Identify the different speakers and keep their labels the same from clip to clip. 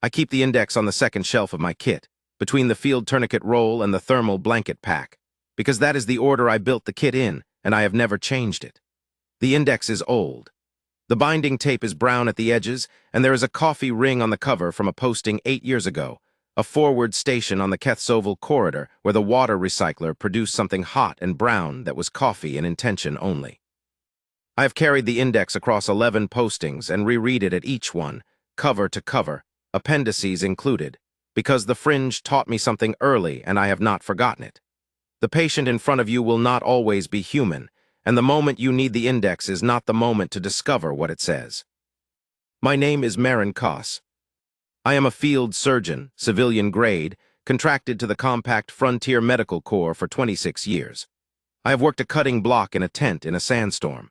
Speaker 1: I keep the index on the second shelf of my kit, between the field tourniquet roll and the thermal blanket pack, because that is the order I built the kit in, and I have never changed it. The index is old. The binding tape is brown at the edges, and there is a coffee ring on the cover from a posting 8 years ago, a forward station on the Kethsoval corridor where the water recycler produced something hot and brown that was coffee in intention only. I have carried the index across 11 postings and reread it at each one, cover to cover, appendices included, because the fringe taught me something early and I have not forgotten it. The patient in front of you will not always be human, and the moment you need the index is not the moment to discover what it says. My name is Marin Koss. I am a field surgeon, civilian grade, contracted to the compact Frontier Medical Corps for 26 years. I have worked a cutting block in a tent in a sandstorm.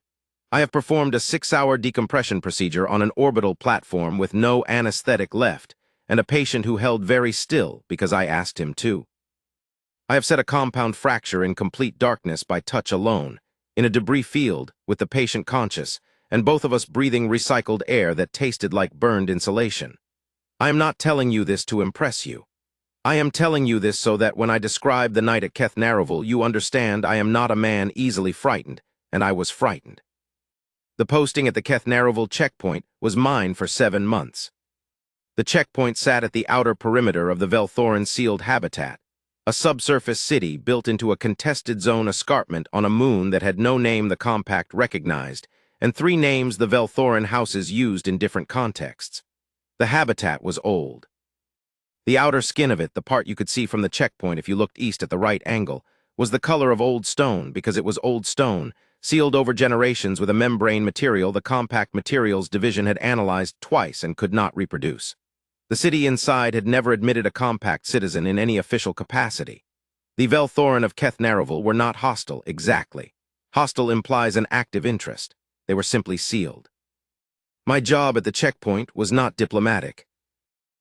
Speaker 1: I have performed a 6-hour decompression procedure on an orbital platform with no anesthetic left, and a patient who held very still because I asked him to. I have set a compound fracture in complete darkness by touch alone, in a debris field with the patient conscious, and both of us breathing recycled air that tasted like burned insulation. I am not telling you this to impress you. I am telling you this so that when I describe the night at Kethnaroval, you understand I am not a man easily frightened, and I was frightened. The posting at the Kethnaroval checkpoint was mine for 7 months. The checkpoint sat at the outer perimeter of the Velthoran sealed habitat, a subsurface city built into a contested zone escarpment on a moon that had no name the compact recognized, and 3 names the Velthoran houses used in different contexts. The habitat was old. The outer skin of it, the part you could see from the checkpoint if you looked east at the right angle, was the color of old stone because it was old stone, sealed over generations with a membrane material the Compact Materials Division had analyzed twice and could not reproduce. The city inside had never admitted a compact citizen in any official capacity. The Velthoran of Kethnaroval were not hostile, exactly. Hostile implies an active interest. They were simply sealed. My job at the checkpoint was not diplomatic.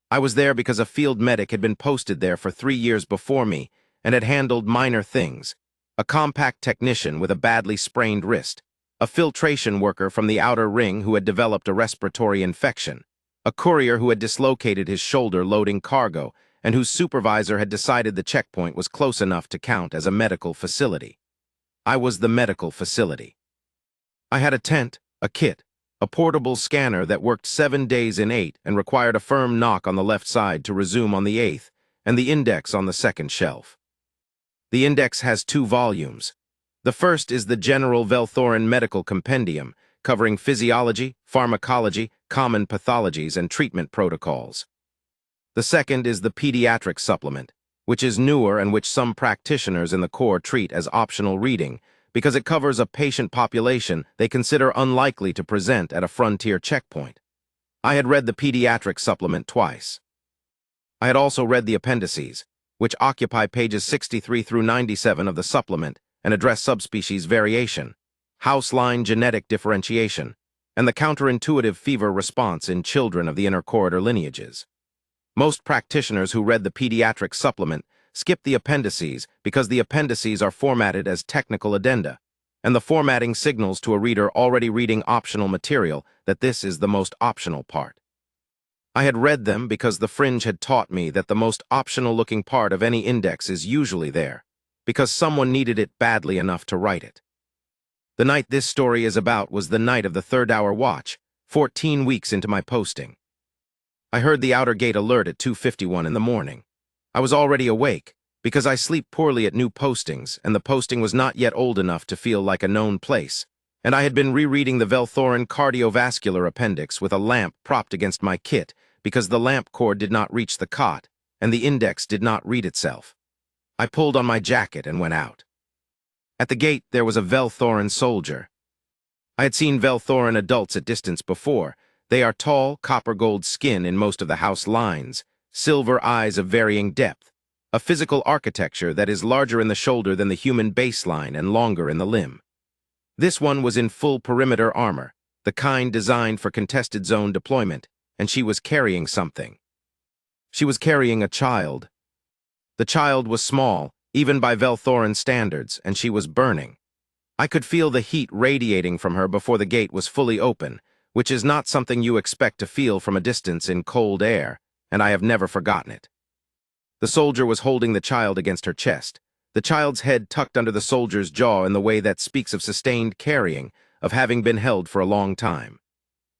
Speaker 1: I was there because a field medic had been posted there for 3 years before me and had handled minor things. A compact technician with a badly sprained wrist, a filtration worker from the outer ring who had developed a respiratory infection, a courier who had dislocated his shoulder loading cargo and whose supervisor had decided the checkpoint was close enough to count as a medical facility. I was the medical facility. I had a tent, a kit, a portable scanner that worked 7 days in 8 and required a firm knock on the left side to resume on the 8th, and the index on the second shelf. The index has 2 volumes. The first is the General Velthoran Medical Compendium, covering physiology, pharmacology, common pathologies, and treatment protocols. The second is the Pediatric Supplement, which is newer and which some practitioners in the Corps treat as optional reading because it covers a patient population they consider unlikely to present at a frontier checkpoint. I had read the Pediatric Supplement twice. I had also read the appendices, which occupy pages 63 through 97 of the supplement and address subspecies variation, house line genetic differentiation, and the counterintuitive fever response in children of the inner corridor lineages. Most practitioners who read the pediatric supplement skip the appendices because the appendices are formatted as technical addenda, and the formatting signals to a reader already reading optional material that this is the most optional part. I had read them because the fringe had taught me that the most optional-looking part of any index is usually there, because someone needed it badly enough to write it. The night this story is about was the night of the 3rd-hour watch, 14 weeks into my posting. I heard the outer gate alert at 2:51 in the morning. I was already awake, because I sleep poorly at new postings, and the posting was not yet old enough to feel like a known place, and I had been rereading the Velthoran cardiovascular appendix with a lamp propped against my kit, because the lamp cord did not reach the cot, and the index did not read itself. I pulled on my jacket and went out. At the gate, there was a Velthoran soldier. I had seen Velthoran adults at distance before. They are tall, copper-gold skin in most of the house lines, silver eyes of varying depth, a physical architecture that is larger in the shoulder than the human baseline and longer in the limb. This one was in full perimeter armor, the kind designed for contested zone deployment, and she was carrying something. She was carrying a child. The child was small, even by Velthoran standards, and she was burning. I could feel the heat radiating from her before the gate was fully open, which is not something you expect to feel from a distance in cold air, and I have never forgotten it. The soldier was holding the child against her chest, the child's head tucked under the soldier's jaw in the way that speaks of sustained carrying, of having been held for a long time.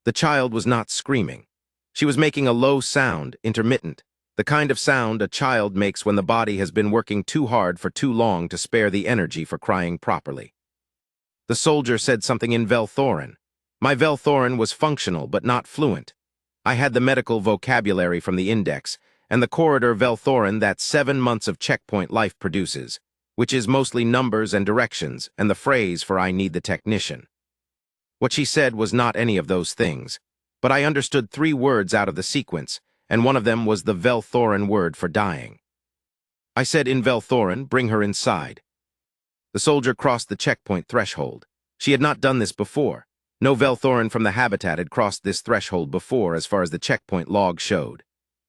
Speaker 1: The child was not screaming. She was making a low sound, intermittent, the kind of sound a child makes when the body has been working too hard for too long to spare the energy for crying properly. The soldier said something in Velthoran. My Velthoran was functional but not fluent. I had the medical vocabulary from the index, and the corridor Velthoran that 7 months of checkpoint life produces, which is mostly numbers and directions, and the phrase for I need the technician. What she said was not any of those things, but I understood 3 words out of the sequence, and one of them was the Velthoran word for dying. I said in Velthoran, bring her inside. The soldier crossed the checkpoint threshold. She had not done this before. No Velthoran from the habitat had crossed this threshold before as far as the checkpoint log showed.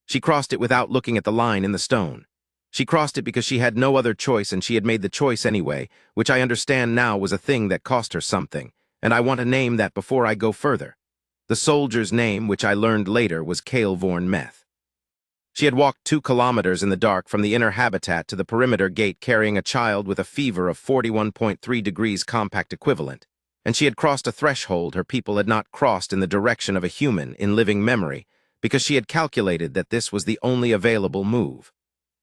Speaker 1: She crossed it without looking at the line in the stone. She crossed it because she had no other choice and she had made the choice anyway, which I understand now was a thing that cost her something, and I want to name that before I go further. The soldier's name, which I learned later, was Kaelvorn Meth. She had walked 2 kilometers in the dark from the inner habitat to the perimeter gate carrying a child with a fever of 41.3 degrees compact equivalent, and she had crossed a threshold her people had not crossed in the direction of a human in living memory because she had calculated that this was the only available move.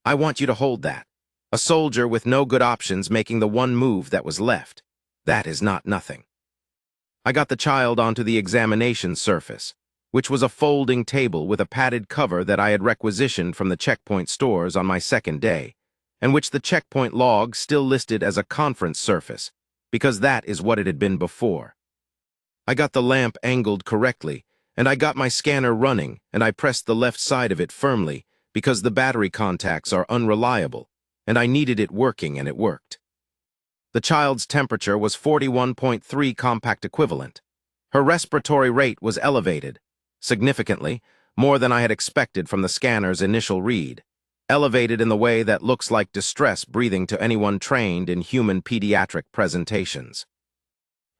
Speaker 1: I want you to hold that. A soldier with no good options making the one move that was left. That is not nothing. I got the child onto the examination surface, which was a folding table with a padded cover that I had requisitioned from the checkpoint stores on my second day, and which the checkpoint log still listed as a conference surface, because that is what it had been before. I got the lamp angled correctly, and I got my scanner running, and I pressed the left side of it firmly, because the battery contacts are unreliable, and I needed it working, and it worked. The child's temperature was 41.3 compact equivalent. Her respiratory rate was elevated, significantly, more than I had expected from the scanner's initial read, elevated in the way that looks like distress breathing to anyone trained in human pediatric presentations.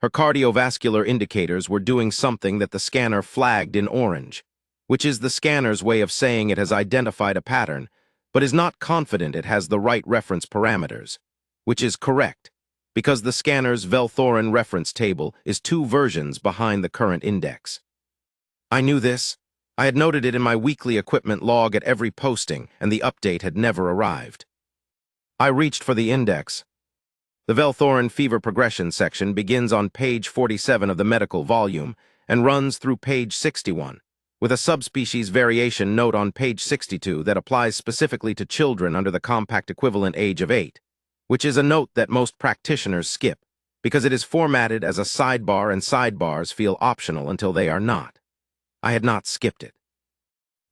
Speaker 1: Her cardiovascular indicators were doing something that the scanner flagged in orange, which is the scanner's way of saying it has identified a pattern, but is not confident it has the right reference parameters, which is correct, because the scanner's Velthoran reference table is 2 versions behind the current index. I knew this. I had noted it in my weekly equipment log at every posting, and the update had never arrived. I reached for the index. The Velthoran fever progression section begins on page 47 of the medical volume and runs through page 61, with a subspecies variation note on page 62 that applies specifically to children under the compact equivalent age of 8. Which is a note that most practitioners skip, because it is formatted as a sidebar and sidebars feel optional until they are not. I had not skipped it.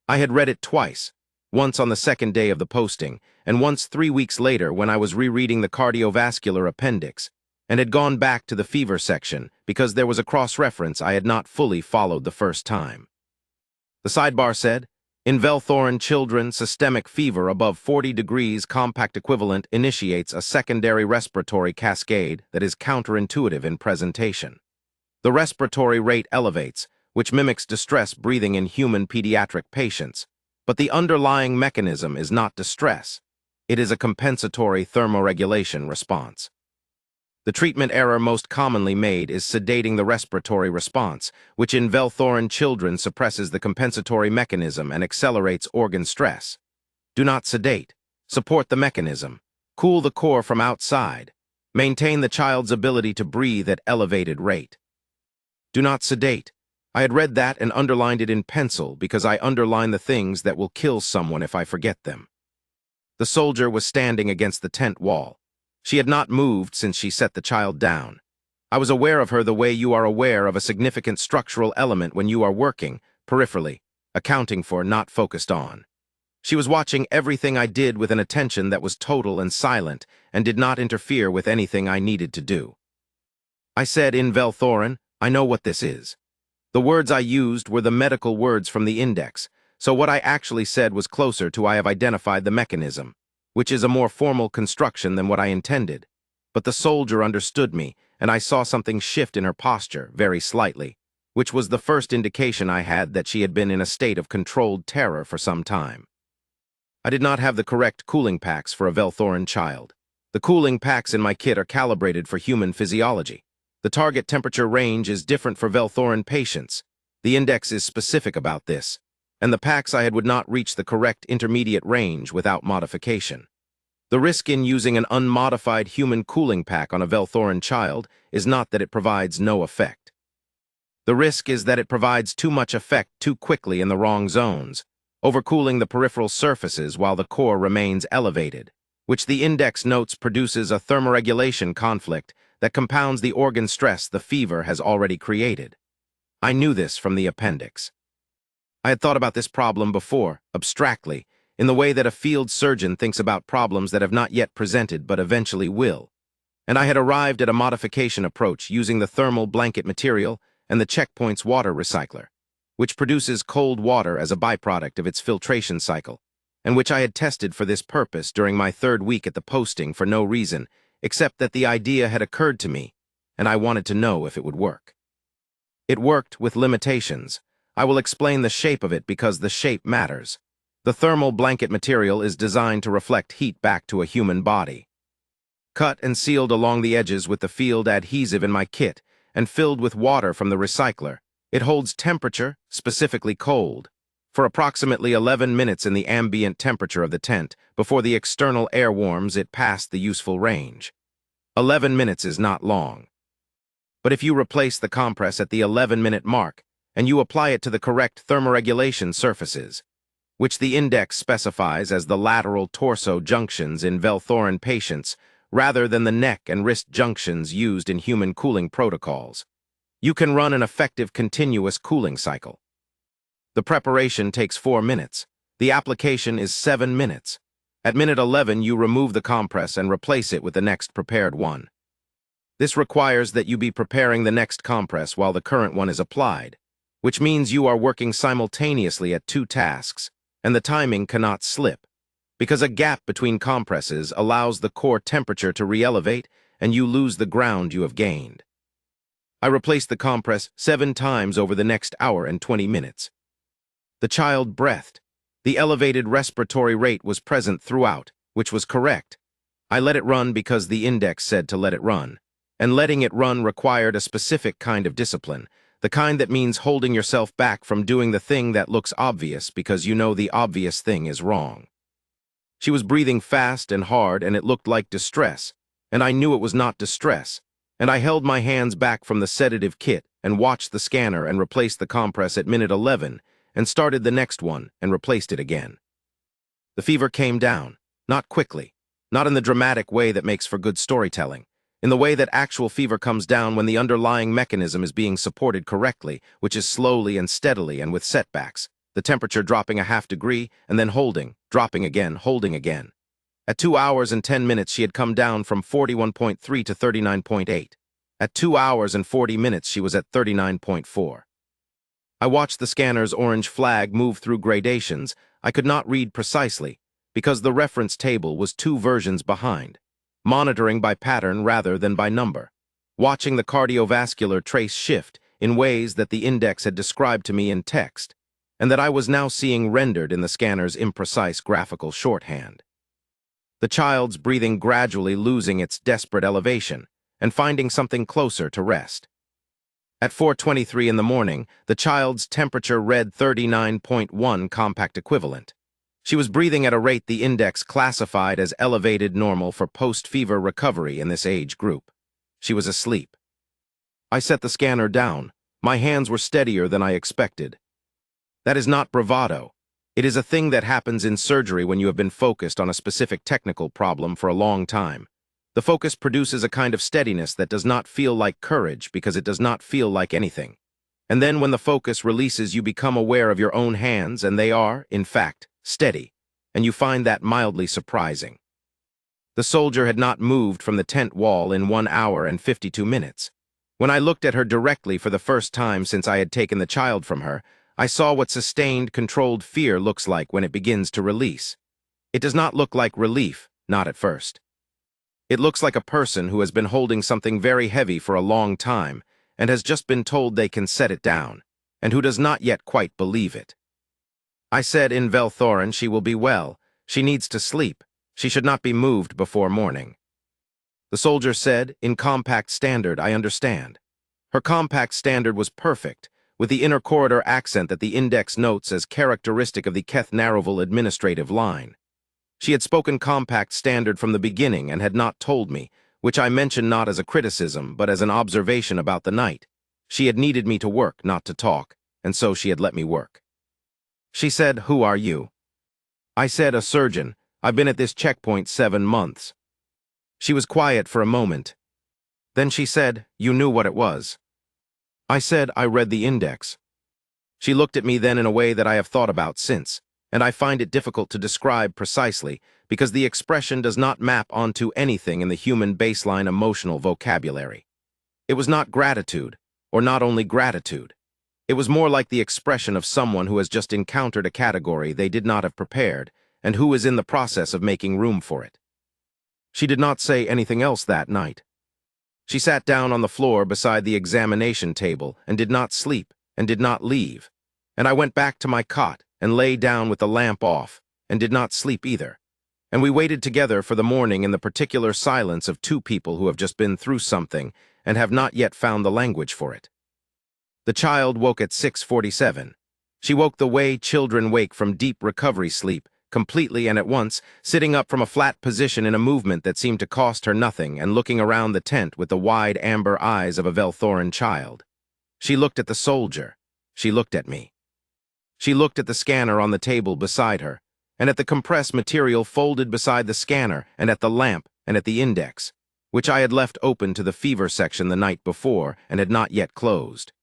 Speaker 1: I had read it twice, once on the second day of the posting, and once 3 weeks later when I was rereading the cardiovascular appendix, and had gone back to the fever section because there was a cross-reference I had not fully followed the first time. The sidebar said, in Velthoran children, systemic fever above 40 degrees compact equivalent initiates a secondary respiratory cascade that is counterintuitive in presentation. The respiratory rate elevates, which mimics distress breathing in human pediatric patients, but the underlying mechanism is not distress. It is a compensatory thermoregulation response. The treatment error most commonly made is sedating the respiratory response, which in Velthoran children suppresses the compensatory mechanism and accelerates organ stress. Do not sedate. Support the mechanism. Cool the core from outside. Maintain the child's ability to breathe at elevated rate. Do not sedate. I had read that and underlined it in pencil because I underline the things that will kill someone if I forget them. The soldier was standing against the tent wall. She had not moved since she set the child down. I was aware of her the way you are aware of a significant structural element when you are working, peripherally, accounting for, not focused on. She was watching everything I did with an attention that was total and silent and did not interfere with anything I needed to do. I said in Velthoran, I know what this is. The words I used were the medical words from the index, so what I actually said was closer to I have identified the mechanism, which is a more formal construction than what I intended. But the soldier understood me, and I saw something shift in her posture, very slightly. which was the first indication I had that she had been in a state of controlled terror for some time. I did not have the correct cooling packs for a Velthoran child. The cooling packs in my kit are calibrated for human physiology. The target temperature range is different for Velthoran patients. The index is specific about this, and the packs I had would not reach the correct intermediate range without modification. The risk in using an unmodified human cooling pack on a Velthoran child is not that it provides no effect. The risk is that it provides too much effect too quickly in the wrong zones, overcooling the peripheral surfaces while the core remains elevated, which the index notes produces a thermoregulation conflict that compounds the organ stress the fever has already created. I knew this from the appendix. I had thought about this problem before, abstractly, in the way that a field surgeon thinks about problems that have not yet presented but eventually will. And I had arrived at a modification approach using the thermal blanket material and the checkpoint's water recycler, which produces cold water as a byproduct of its filtration cycle, and which I had tested for this purpose during my 3rd week at the posting for no reason, except that the idea had occurred to me, and I wanted to know if it would work. It worked with limitations. I will explain the shape of it because the shape matters. The thermal blanket material is designed to reflect heat back to a human body. Cut and sealed along the edges with the field adhesive in my kit and filled with water from the recycler, it holds temperature, specifically cold, for approximately 11 minutes in the ambient temperature of the tent before the external air warms it past the useful range. 11 minutes is not long. But if you replace the compress at the 11-minute mark and you apply it to the correct thermoregulation surfaces, which the index specifies as the lateral torso junctions in Velthoran patients rather than the neck and wrist junctions used in human cooling protocols, you can run an effective continuous cooling cycle. The preparation takes 4 minutes. The application is 7 minutes. At minute 11, you remove the compress and replace it with the next prepared one. This requires that you be preparing the next compress while the current one is applied, which means you are working simultaneously at 2 tasks, and the timing cannot slip, because a gap between compresses allows the core temperature to re-elevate and you lose the ground you have gained. I replaced the compress 7 times over the next hour and 20 minutes. The child breathed. The elevated respiratory rate was present throughout, which was correct. I let it run because the index said to let it run, and letting it run required a specific kind of discipline, the kind that means holding yourself back from doing the thing that looks obvious because you know the obvious thing is wrong. She was breathing fast and hard, and it looked like distress, and I knew it was not distress, and I held my hands back from the sedative kit and watched the scanner and replaced the compress at minute 11 and started the next one and replaced it again. The fever came down, not quickly, not in the dramatic way that makes for good storytelling, in the way that actual fever comes down when the underlying mechanism is being supported correctly, which is slowly and steadily and with setbacks, the temperature dropping a half degree and then holding, dropping again, holding again. At 2 hours and 10 minutes, she had come down from 41.3 to 39.8. At 2 hours and 40 minutes, she was at 39.4. I watched the scanner's orange flag move through gradations. I could not read precisely, because the reference table was 2 versions behind, monitoring by pattern rather than by number, watching the cardiovascular trace shift in ways that the index had described to me in text, and that I was now seeing rendered in the scanner's imprecise graphical shorthand. The child's breathing gradually losing its desperate elevation and finding something closer to rest. At 4:23 in the morning, the child's temperature read 39.1 compact equivalent. She was breathing at a rate the index classified as elevated normal for post-fever recovery in this age group. She was asleep. I set the scanner down. My hands were steadier than I expected. That is not bravado. It is a thing that happens in surgery when you have been focused on a specific technical problem for a long time. The focus produces a kind of steadiness that does not feel like courage because it does not feel like anything. And then when the focus releases, you become aware of your own hands, and they are, in fact, steady, and you find that mildly surprising. The soldier had not moved from the tent wall in 1 hour and 52 minutes. When I looked at her directly for the first time since I had taken the child from her, I saw what sustained, controlled fear looks like when it begins to release. It does not look like relief, not at first. It looks like a person who has been holding something very heavy for a long time, and has just been told they can set it down, and who does not yet quite believe it. I said in Velthorin she will be well. She needs to sleep. She should not be moved before morning. The soldier said, in compact standard, I understand. Her compact standard was perfect, with the inner corridor accent that the index notes as characteristic of the Keth Narrovel administrative line. She had spoken compact standard from the beginning and had not told me, which I mention not as a criticism, but as an observation about the night. She had needed me to work, not to talk, and so she had let me work. She said, who are you? I said, a surgeon. I've been at this checkpoint 7 months. She was quiet for a moment. Then she said, you knew what it was. I said, I read the index. She looked at me then in a way that I have thought about since, and I find it difficult to describe precisely because the expression does not map onto anything in the human baseline emotional vocabulary. It was not gratitude, or not only gratitude. It was more like the expression of someone who has just encountered a category they did not have prepared and who is in the process of making room for it. She did not say anything else that night. She sat down on the floor beside the examination table and did not sleep and did not leave, and I went back to my cot and lay down with the lamp off and did not sleep either, and we waited together for the morning in the particular silence of two people who have just been through something and have not yet found the language for it. The child woke at 6:47. She woke the way children wake from deep recovery sleep, completely and at once, sitting up from a flat position in a movement that seemed to cost her nothing and looking around the tent with the wide amber eyes of a Velthorin child. She looked at the soldier. She looked at me. She looked at the scanner on the table beside her, and at the compressed material folded beside the scanner, and at the lamp, and at the index, which I had left open to the fever section the night before and had not yet closed.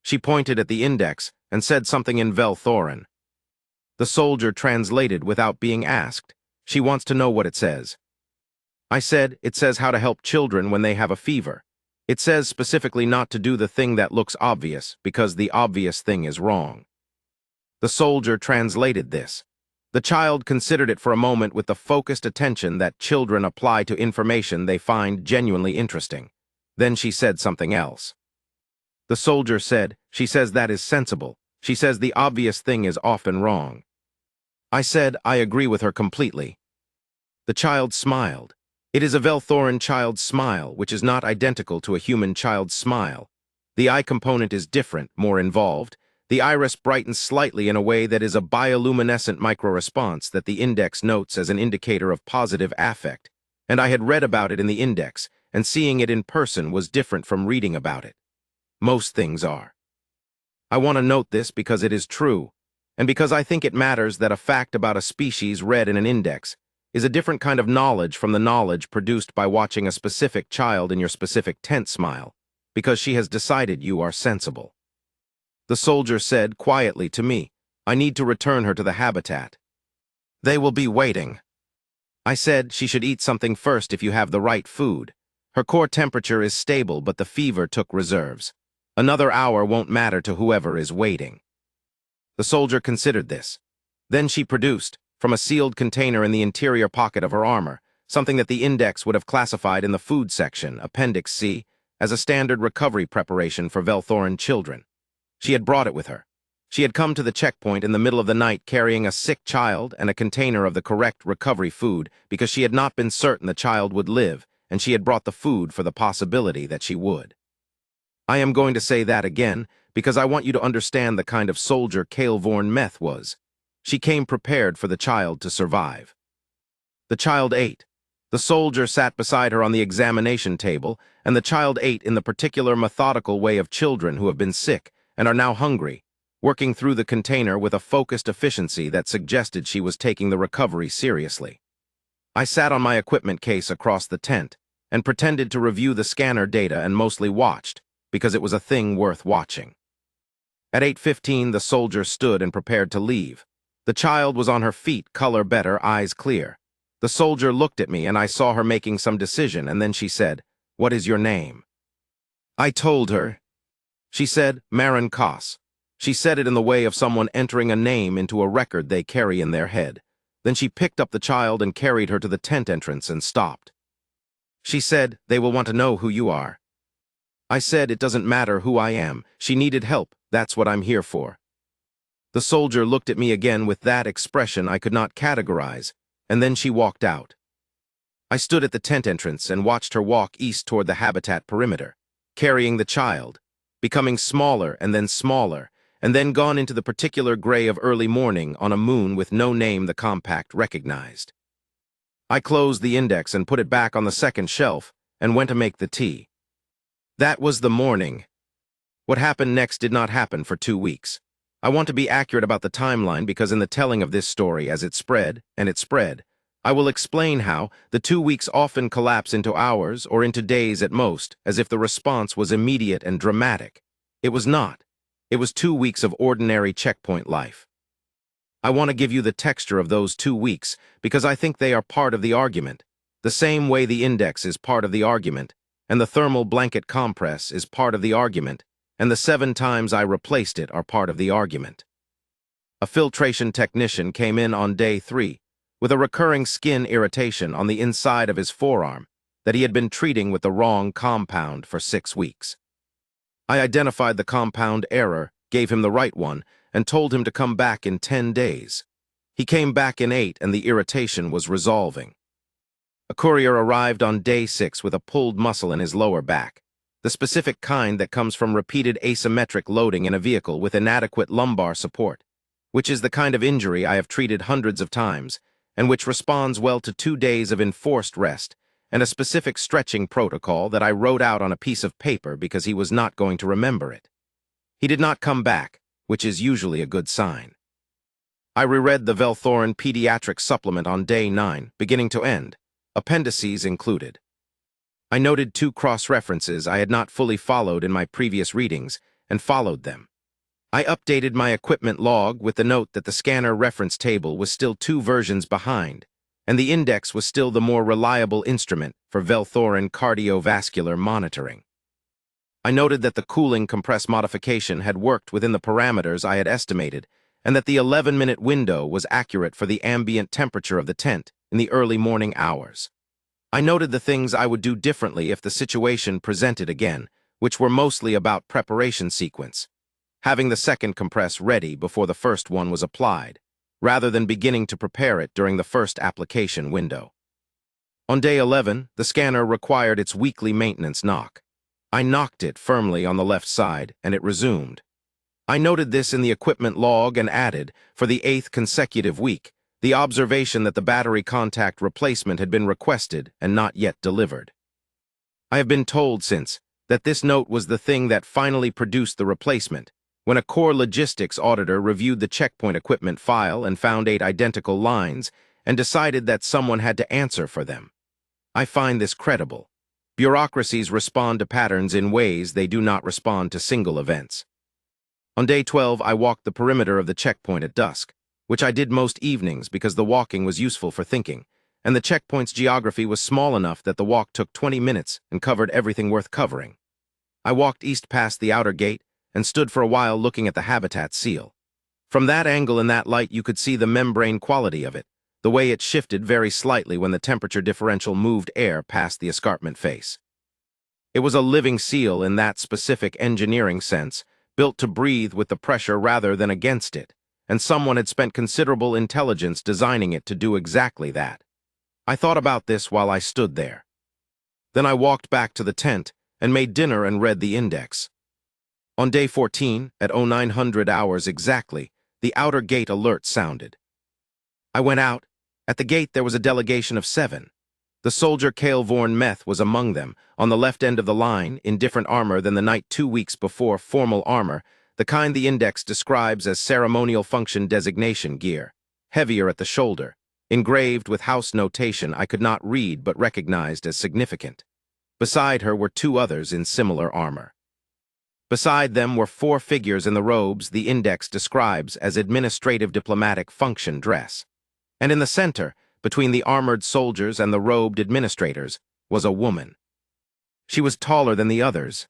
Speaker 1: She pointed at the index and said something in Velthorin. The soldier translated without being asked. She wants to know what it says. I said, it says how to help children when they have a fever. It says specifically not to do the thing that looks obvious, because the obvious thing is wrong. The soldier translated this. The child considered it for a moment with the focused attention that children apply to information they find genuinely interesting. Then she said something else. The soldier said, she says that is sensible. She says the obvious thing is often wrong. I said, I agree with her completely. The child smiled. It is a Velthorin child's smile, which is not identical to a human child's smile. The eye component is different, more involved. The iris brightens slightly in a way that is a bioluminescent microresponse that the index notes as an indicator of positive affect, and I had read about it in the index, and seeing it in person was different from reading about it. Most things are. I want to note this because it is true, and because I think it matters that a fact about a species read in an index is a different kind of knowledge from the knowledge produced by watching a specific child in your specific tent smile, because she has decided you are sensible. The soldier said quietly to me, I need to return her to the habitat. They will be waiting. I said she should eat something first if you have the right food. Her core temperature is stable, but the fever took reserves. Another hour won't matter to whoever is waiting. The soldier considered this. Then she produced, from a sealed container in the interior pocket of her armor, something that the index would have classified in the food section, Appendix C, as a standard recovery preparation for Velthorin children. She had brought it with her. She had come to the checkpoint in the middle of the night carrying a sick child and a container of the correct recovery food because she had not been certain the child would live, and she had brought the food for the possibility that she would. I am going to say that again because I want you to understand the kind of soldier Kaelvorn Meth was. She came prepared for the child to survive. The child ate. The soldier sat beside her on the examination table, and the child ate in the particular methodical way of children who have been sick and are now hungry, working through the container with a focused efficiency that suggested she was taking the recovery seriously. I sat on my equipment case across the tent and pretended to review the scanner data and mostly watched, because it was a thing worth watching. At 8:15, the soldier stood and prepared to leave. The child was on her feet, color better, eyes clear. The soldier looked at me and I saw her making some decision, and then she said, "What is your name?" I told her. She said, Marin Koss. She said it in the way of someone entering a name into a record they carry in their head. Then she picked up the child and carried her to the tent entrance and stopped. She said, "They will want to know who you are." I said it doesn't matter who I am. She needed help. That's what I'm here for. The soldier looked at me again with that expression I could not categorize, and then she walked out. I stood at the tent entrance and watched her walk east toward the habitat perimeter, carrying the child, becoming smaller, and then gone into the particular gray of early morning on a moon with no name the compact recognized. I closed the index and put it back on the second shelf and went to make the tea. That was the morning. What happened next did not happen for 2 weeks. I want to be accurate about the timeline because in the telling of this story as it spread, I will explain how the 2 weeks often collapse into hours or into days at most, as if the response was immediate and dramatic. It was not. It was 2 weeks of ordinary checkpoint life. I want to give you the texture of those 2 weeks because I think they are part of the argument, the same way the index is part of the argument, and the thermal blanket compress is part of the argument, and the 7 times I replaced it are part of the argument. A filtration technician came in on day 3 with a recurring skin irritation on the inside of his forearm that he had been treating with the wrong compound for 6 weeks. I identified the compound error, gave him the right one, and told him to come back in 10 days. He came back in 8 and the irritation was resolving. A courier arrived on day 6 with a pulled muscle in his lower back, the specific kind that comes from repeated asymmetric loading in a vehicle with inadequate lumbar support, which is the kind of injury I have treated hundreds of times, and which responds well to 2 days of enforced rest and a specific stretching protocol that I wrote out on a piece of paper because he was not going to remember it. He did not come back, which is usually a good sign. I reread the Velthorin pediatric supplement on day 9, beginning to end, appendices included. I noted 2 cross-references I had not fully followed in my previous readings and followed them. I updated my equipment log with the note that the scanner reference table was still 2 versions behind, and the index was still the more reliable instrument for Velthorin cardiovascular monitoring. I noted that the cooling compress modification had worked within the parameters I had estimated, and that the 11-minute window was accurate for the ambient temperature of the tent in the early morning hours. I noted the things I would do differently if the situation presented again, which were mostly about preparation sequence, having the second compress ready before the first one was applied, rather than beginning to prepare it during the first application window. On day 11, the scanner required its weekly maintenance knock. I knocked it firmly on the left side, and it resumed. I noted this in the equipment log and added, for the 8th consecutive week, the observation that the battery contact replacement had been requested and not yet delivered. I have been told since that this note was the thing that finally produced the replacement, when a core logistics auditor reviewed the checkpoint equipment file and found 8 identical lines and decided that someone had to answer for them. I find this credible. Bureaucracies respond to patterns in ways they do not respond to single events. On day 12, I walked the perimeter of the checkpoint at dusk, which I did most evenings because the walking was useful for thinking, and the checkpoint's geography was small enough that the walk took 20 minutes and covered everything worth covering. I walked east past the outer gate and stood for a while looking at the habitat seal. From that angle in that light you could see the membrane quality of it, the way it shifted very slightly when the temperature differential moved air past the escarpment face. It was a living seal in that specific engineering sense, built to breathe with the pressure rather than against it, and someone had spent considerable intelligence designing it to do exactly that. I thought about this while I stood there. Then I walked back to the tent and made dinner and read the index. On day 14, at 0900 hours exactly, the outer gate alert sounded. I went out. At the gate there was a delegation of 7. The soldier Kaelvorn Meth was among them, on the left end of the line, in different armor than the night 2 weeks before, formal armor, the kind the index describes as ceremonial function designation gear, heavier at the shoulder, engraved with house notation I could not read but recognized as significant. Beside her were 2 others in similar armor. Beside them were 4 figures in the robes the index describes as administrative diplomatic function dress. And in the center, between the armored soldiers and the robed administrators, was a woman. She was taller than the others.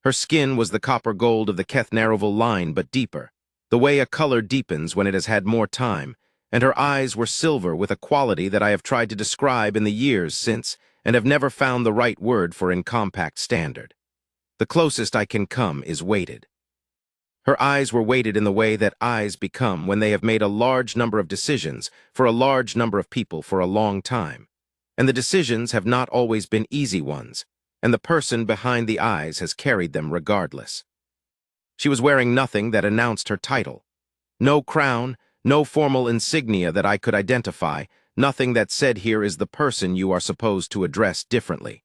Speaker 1: Her skin was the copper gold of the Keth-Naroval line, but deeper, the way a color deepens when it has had more time, and her eyes were silver with a quality that I have tried to describe in the years since and have never found the right word for in compact standard. The closest I can come is weighted. Her eyes were weighted in the way that eyes become when they have made a large number of decisions for a large number of people for a long time. And the decisions have not always been easy ones, and the person behind the eyes has carried them regardless. She was wearing nothing that announced her title. No crown, no formal insignia that I could identify, nothing that said here is the person you are supposed to address differently.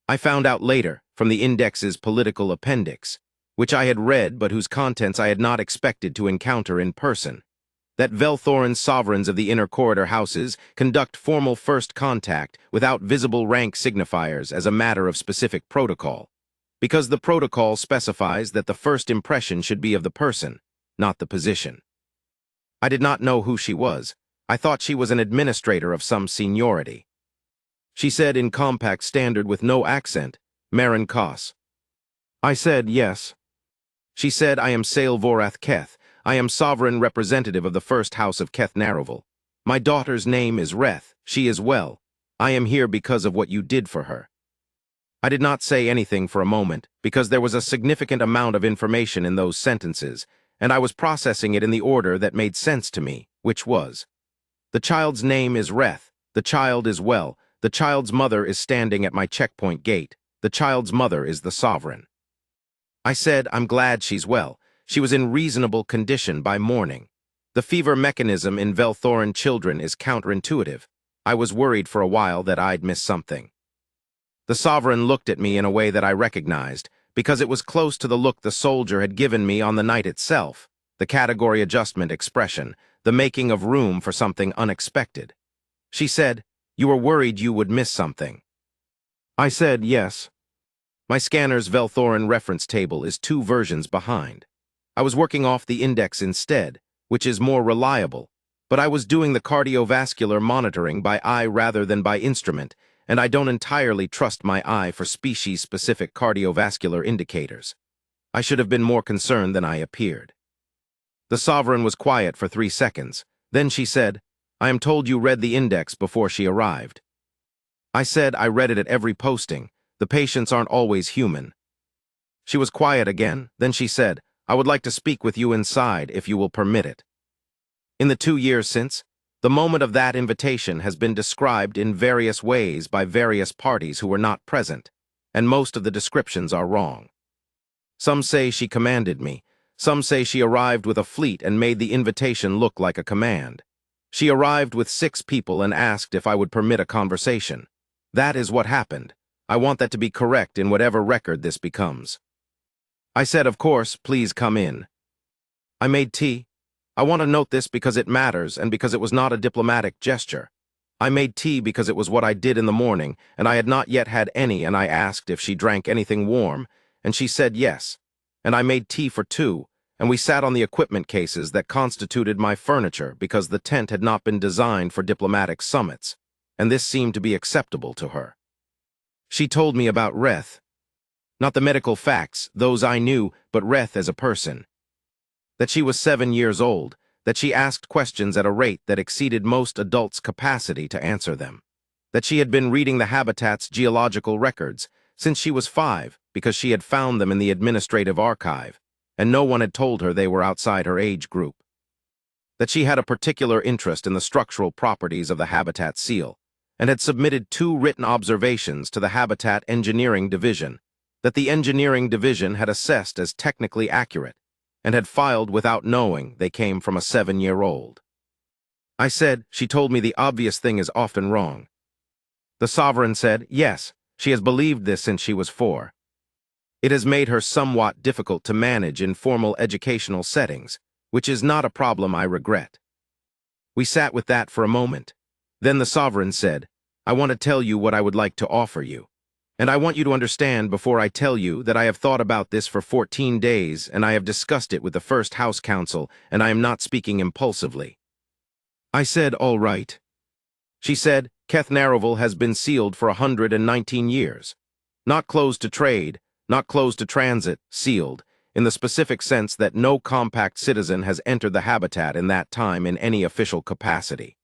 Speaker 1: I found out later, from the index's political appendix, which I had read but whose contents I had not expected to encounter in person, that Velthorin's sovereigns of the inner corridor houses conduct formal first contact without visible rank signifiers as a matter of specific protocol, because the protocol specifies that the first impression should be of the person, not the position. I did not know who she was. I thought she was an administrator of some seniority. She said in compact standard with no accent, Marin Kos. I said yes. She said, I am Sale Vorath Keth. I am sovereign representative of the first house of Keth Naravel. My daughter's name is Reth. She is well. I am here because of what you did for her. I did not say anything for a moment, because there was a significant amount of information in those sentences, and I was processing it in the order that made sense to me, which was, the child's name is Reth. The child is well. The child's mother is standing at my checkpoint gate. The child's mother is the sovereign. I said, I'm glad she's well. She was in reasonable condition by morning. The fever mechanism in Velthorin children is counterintuitive. I was worried for a while that I'd miss something. The sovereign looked at me in a way that I recognized, because it was close to the look the soldier had given me on the night itself, the category adjustment expression, the making of room for something unexpected. She said, you were worried you would miss something. I said, yes. My scanner's Velthorin reference table is 2 versions behind. I was working off the index instead, which is more reliable, but I was doing the cardiovascular monitoring by eye rather than by instrument, and I don't entirely trust my eye for species-specific cardiovascular indicators. I should have been more concerned than I appeared. The sovereign was quiet for 3 seconds. Then she said, I am told you read the index before she arrived. I said I read it at every posting. The patients aren't always human. She was quiet again. Then she said, I would like to speak with you inside if you will permit it. In the 2 years since, the moment of that invitation has been described in various ways by various parties who were not present, and most of the descriptions are wrong. Some say she commanded me. Some say she arrived with a fleet and made the invitation look like a command. She arrived with 6 people and asked if I would permit a conversation. That is what happened. I want that to be correct in whatever record this becomes. I said, of course, please come in. I made tea. I want to note this because it matters and because it was not a diplomatic gesture. I made tea because it was what I did in the morning, and I had not yet had any, and I asked if she drank anything warm, and she said yes. And I made tea for 2, and we sat on the equipment cases that constituted my furniture because the tent had not been designed for diplomatic summits, and this seemed to be acceptable to her. She told me about Reth. Not the medical facts, those I knew, but Reth as a person. That she was 7 years old, that she asked questions at a rate that exceeded most adults' capacity to answer them. That she had been reading the habitat's geological records since she was 5 because she had found them in the administrative archive, and no one had told her they were outside her age group. That she had a particular interest in the structural properties of the habitat seal, and had submitted 2 written observations to the Habitat Engineering Division, that the Engineering Division had assessed as technically accurate, and had filed without knowing they came from a 7-year-old. I said, she told me the obvious thing is often wrong. The sovereign said, yes, she has believed this since she was 4. It has made her somewhat difficult to manage in formal educational settings, which is not a problem I regret. We sat with that for a moment. Then the sovereign said, I want to tell you what I would like to offer you. And I want you to understand before I tell you that I have thought about this for 14 days and I have discussed it with the First House Council and I am not speaking impulsively. I said, all right. She said, Keth Naravel has been sealed for 119 years. Not closed to trade, not closed to transit, sealed, in the specific sense that no compact citizen has entered the habitat in that time in any official capacity.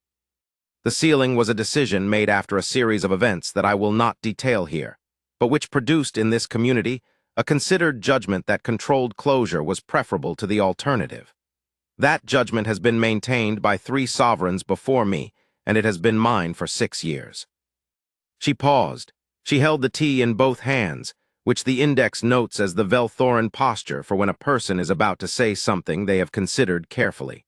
Speaker 1: The sealing was a decision made after a series of events that I will not detail here, but which produced in this community a considered judgment that controlled closure was preferable to the alternative. That judgment has been maintained by 3 sovereigns before me, and it has been mine for 6 years. She paused. She held the tea in both hands, which the index notes as the Velthoran posture for when a person is about to say something they have considered carefully.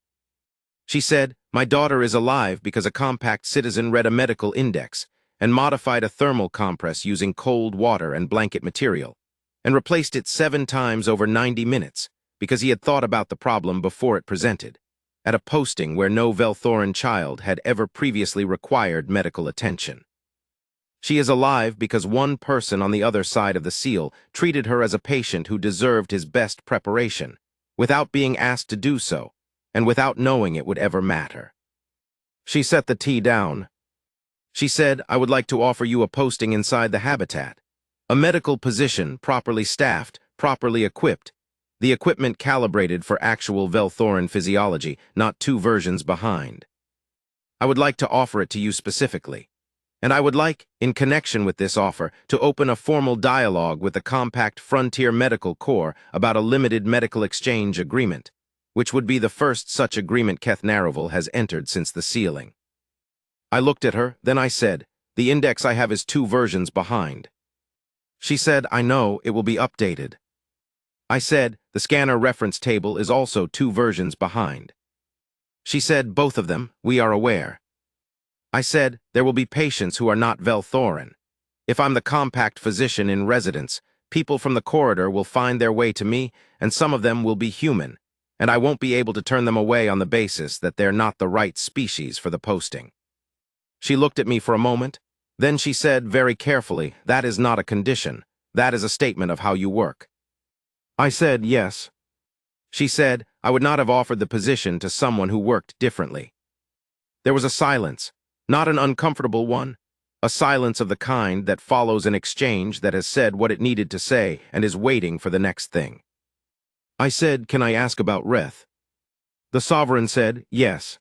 Speaker 1: She said, "My daughter is alive because a compact citizen read a medical index and modified a thermal compress using cold water and blanket material, and replaced it 7 times over 90 minutes because he had thought about the problem before it presented, at a posting where no Velthoran child had ever previously required medical attention. She is alive because one person on the other side of the seal treated her as a patient who deserved his best preparation, without being asked to do so, and without knowing it would ever matter." She set the tea down. She said, "I would like to offer you a posting inside the habitat. A medical position, properly staffed, properly equipped, the equipment calibrated for actual Velthoran physiology, not 2 versions behind. I would like to offer it to you specifically. And I would like, in connection with this offer, to open a formal dialogue with the compact Frontier Medical Corps about a limited medical exchange agreement, which would be the first such agreement Kethnaravel has entered since the sealing." I looked at her, then I said, "The index I have is 2 versions behind." She said, "I know, it will be updated." I said, "The scanner reference table is also 2 versions behind." She said, "Both of them, we are aware." I said, "There will be patients who are not Velthoran. If I'm the compact physician in residence, people from the corridor will find their way to me, and some of them will be human, and I won't be able to turn them away on the basis that they're not the right species for the posting." She looked at me for a moment. Then she said very carefully, "That is not a condition. That is a statement of how you work." I said, "Yes." She said, "I would not have offered the position to someone who worked differently." There was a silence, not an uncomfortable one, a silence of the kind that follows an exchange that has said what it needed to say and is waiting for the next thing. I said, "Can I ask about Reth?" The sovereign said, "Yes."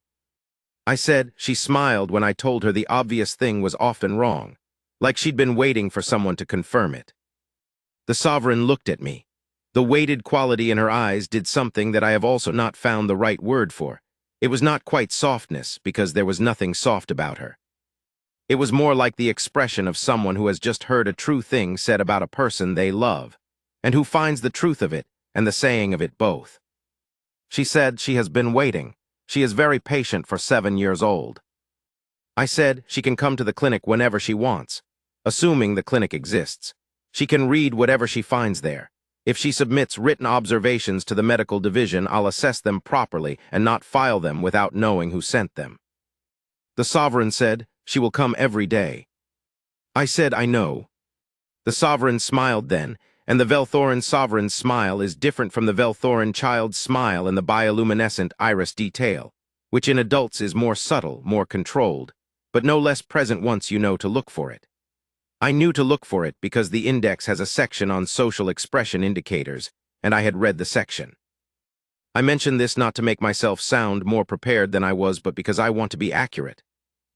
Speaker 1: I said, she smiled when I told her the obvious thing was often wrong, like she'd been waiting for someone to confirm it. The sovereign looked at me. The weighted quality in her eyes did something that I have also not found the right word for. It was not quite softness, because there was nothing soft about her. It was more like the expression of someone who has just heard a true thing said about a person they love, and who finds the truth of it and the saying of it both. She said she has been waiting. She is very patient for 7 years old. I said she can come to the clinic whenever she wants, assuming the clinic exists. She can read whatever she finds there. If she submits written observations to the medical division, I'll assess them properly and not file them without knowing who sent them. The sovereign said, "She will come every day." I said, "I know." The sovereign smiled then, and the Velthoran sovereign's smile is different from the Velthoran child's smile in the bioluminescent iris detail, which in adults is more subtle, more controlled, but no less present once you know to look for it. I knew to look for it because the index has a section on social expression indicators, and I had read the section. I mention this not to make myself sound more prepared than I was, but because I want to be accurate.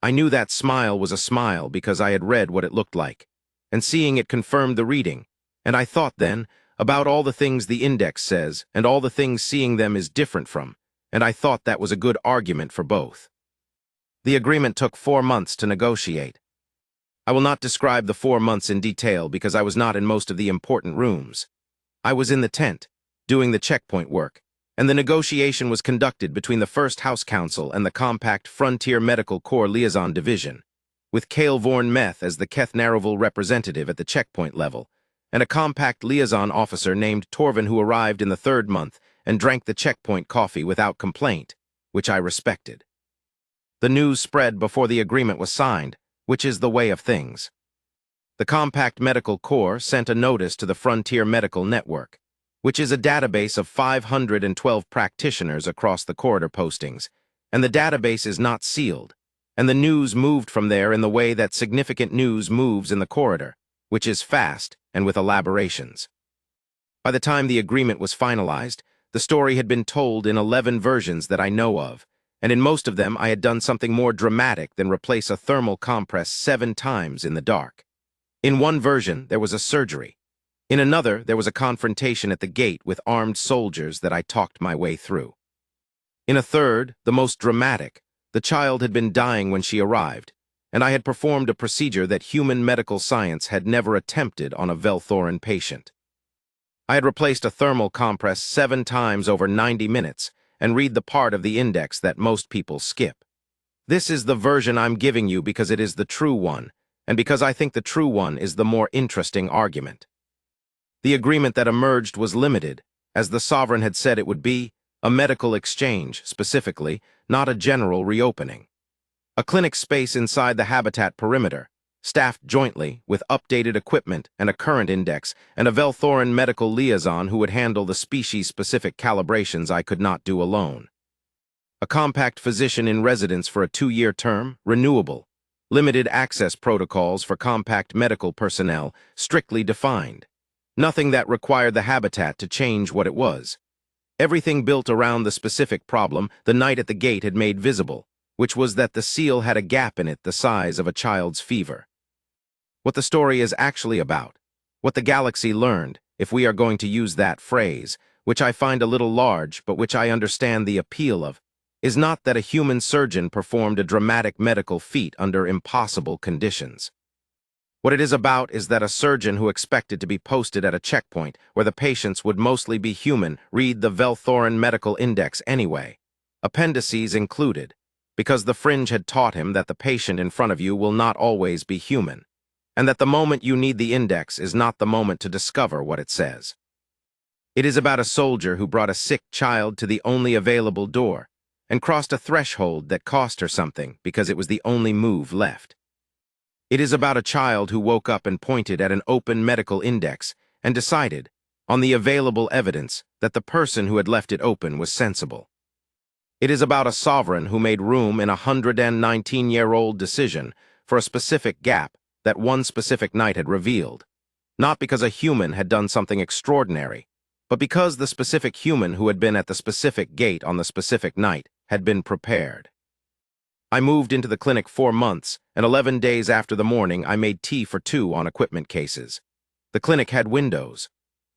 Speaker 1: I knew that smile was a smile because I had read what it looked like, and seeing it confirmed the reading, and I thought then about all the things the index says and all the things seeing them is different from, and I thought that was a good argument for both. The agreement took 4 months to negotiate. I will not describe the 4 months in detail because I was not in most of the important rooms. I was in the tent, doing the checkpoint work, and the negotiation was conducted between the First House Council and the compact Frontier Medical Corps Liaison Division, with Kaelvorn Meth as the Kethnaravel representative at the checkpoint level, and a compact liaison officer named Torvin who arrived in the 3rd month and drank the checkpoint coffee without complaint, which I respected. The news spread before the agreement was signed, which is the way of things. The Compact Medical Corps sent a notice to the Frontier Medical Network, which is a database of 512 practitioners across the corridor postings, and the database is not sealed, and the news moved from there in the way that significant news moves in the corridor, which is fast and with elaborations. By the time the agreement was finalized, the story had been told in 11 versions that I know of, and in most of them I had done something more dramatic than replace a thermal compress 7 times in the dark. In one version, there was a surgery. In another, there was a confrontation at the gate with armed soldiers that I talked my way through. In a third, the most dramatic, the child had been dying when she arrived, and I had performed a procedure that human medical science had never attempted on a Velthoran patient. I had replaced a thermal compress 7 times over 90 minutes and read the part of the index that most people skip. This is the version I'm giving you because it is the true one, and because I think the true one is the more interesting argument. The agreement that emerged was limited, as the sovereign had said it would be, a medical exchange, specifically, not a general reopening. A clinic space inside the habitat perimeter, staffed jointly with updated equipment and a current index, and a Velthoran medical liaison who would handle the species-specific calibrations I could not do alone. A compact physician in residence for a 2-year term, renewable. Limited access protocols for compact medical personnel, strictly defined. Nothing that required the habitat to change what it was. Everything built around the specific problem the night at the gate had made visible, which was that the seal had a gap in it the size of a child's fever. What the story is actually about, what the galaxy learned, if we are going to use that phrase, which I find a little large but which I understand the appeal of, is not that a human surgeon performed a dramatic medical feat under impossible conditions. What it is about is that a surgeon who expected to be posted at a checkpoint where the patients would mostly be human read the Velthoran medical index anyway, appendices included, because the fringe had taught him that the patient in front of you will not always be human, and that the moment you need the index is not the moment to discover what it says. It is about a soldier who brought a sick child to the only available door and crossed a threshold that cost her something because it was the only move left. It is about a child who woke up and pointed at an open medical index and decided, on the available evidence, that the person who had left it open was sensible. It is about a sovereign who made room in a 119-year-old decision for a specific gap that one specific night had revealed, not because a human had done something extraordinary, but because the specific human who had been at the specific gate on the specific night had been prepared. I moved into the clinic 4 months, and 11 days after the morning I made tea for 2 on equipment cases. The clinic had windows.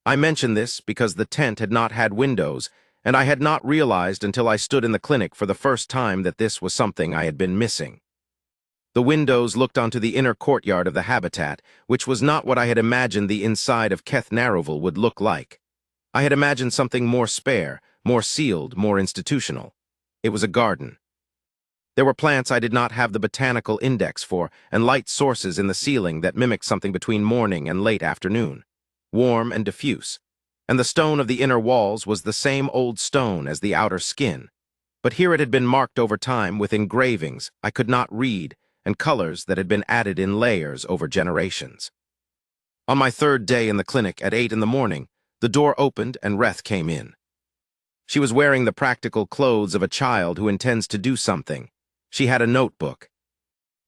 Speaker 1: I mention this because the tent had not had windows, and I had not realized until I stood in the clinic for the first time that this was something I had been missing. The windows looked onto the inner courtyard of the habitat, which was not what I had imagined the inside of Keth Naruval would look like. I had imagined something more spare, more sealed, more institutional. It was a garden. There were plants I did not have the botanical index for, and light sources in the ceiling that mimicked something between morning and late afternoon, warm and diffuse. And the stone of the inner walls was the same old stone as the outer skin, but here it had been marked over time with engravings I could not read and colors that had been added in layers over generations. On my 3rd day in the clinic at 8 in the morning, the door opened and Reth came in. She was wearing the practical clothes of a child who intends to do something. She had a notebook.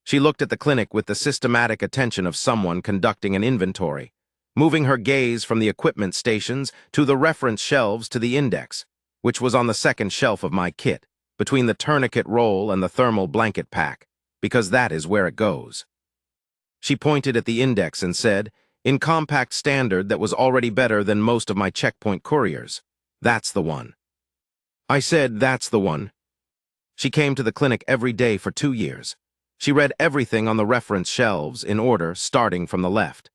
Speaker 1: She looked at the clinic with the systematic attention of someone conducting an inventory, moving her gaze from the equipment stations to the reference shelves to the index, which was on the 2nd shelf of my kit, between the tourniquet roll and the thermal blanket pack, because that is where it goes. She pointed at the index and said, in compact standard that was already better than most of my checkpoint couriers, "That's the one." I said, "That's the one." She came to the clinic every day for 2 years. She read everything on the reference shelves in order, starting from the left.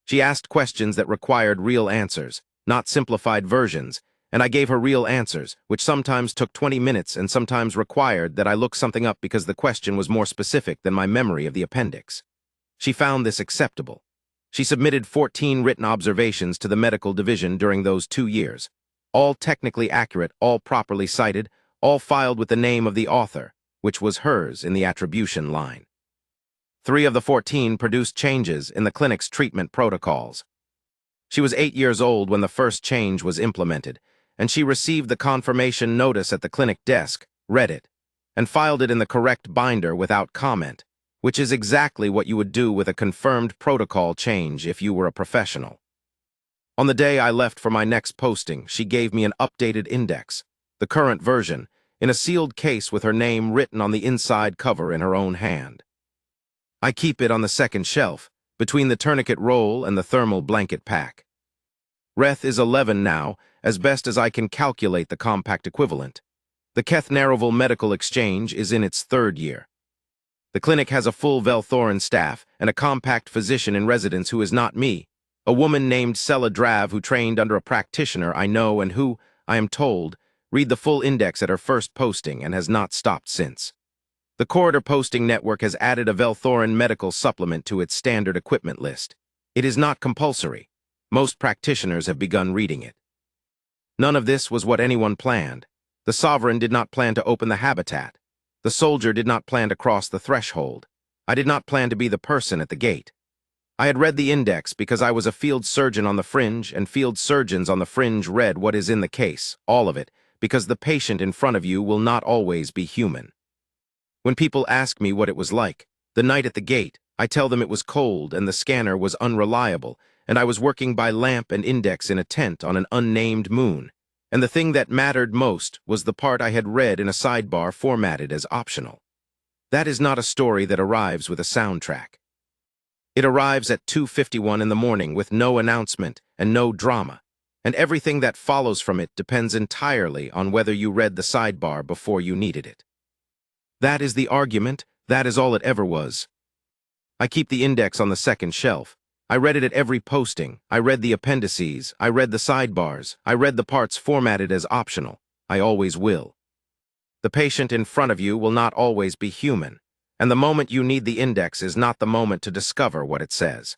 Speaker 1: She asked questions that required real answers, not simplified versions, and I gave her real answers, which sometimes took 20 minutes and sometimes required that I look something up because the question was more specific than my memory of the appendix. She found this acceptable. She submitted 14 written observations to the medical division during those 2 years, all technically accurate, all properly cited, all filed with the name of the author, which was hers in the attribution line. 3 of the 14 produced changes in the clinic's treatment protocols. She was 8 years old when the first change was implemented, and she received the confirmation notice at the clinic desk, read it, and filed it in the correct binder without comment, which is exactly what you would do with a confirmed protocol change if you were a professional. On the day I left for my next posting, she gave me an updated index, the current version, in a sealed case with her name written on the inside cover in her own hand. I keep it on the 2nd shelf, between the tourniquet roll and the thermal blanket pack. Reth is 11 now, as best as I can calculate the compact equivalent. The Keth Narrovel Medical Exchange is in its 3rd year. The clinic has a full Velthoran staff and a compact physician in residence who is not me, a woman named Sella Drav who trained under a practitioner I know and who, I am told, read the full index at her first posting and has not stopped since. The corridor posting network has added a Velthoran medical supplement to its standard equipment list. It is not compulsory. Most practitioners have begun reading it. None of this was what anyone planned. The sovereign did not plan to open the habitat. The soldier did not plan to cross the threshold. I did not plan to be the person at the gate. I had read the index because I was a field surgeon on the fringe, and field surgeons on the fringe read what is in the case, all of it, because the patient in front of you will not always be human. When people ask me what it was like, the night at the gate, I tell them it was cold and the scanner was unreliable, and I was working by lamp and index in a tent on an unnamed moon. And the thing that mattered most was the part I had read in a sidebar formatted as optional. That is not a story that arrives with a soundtrack. It arrives at 2:51 in the morning with no announcement and no drama, and everything that follows from it depends entirely on whether you read the sidebar before you needed it. That is the argument, that is all it ever was. I keep the index on the second shelf. I read it at every posting. I read the appendices. I read the sidebars. I read the parts formatted as optional. I always will. The patient in front of you will not always be human, and the moment you need the index is not the moment to discover what it says.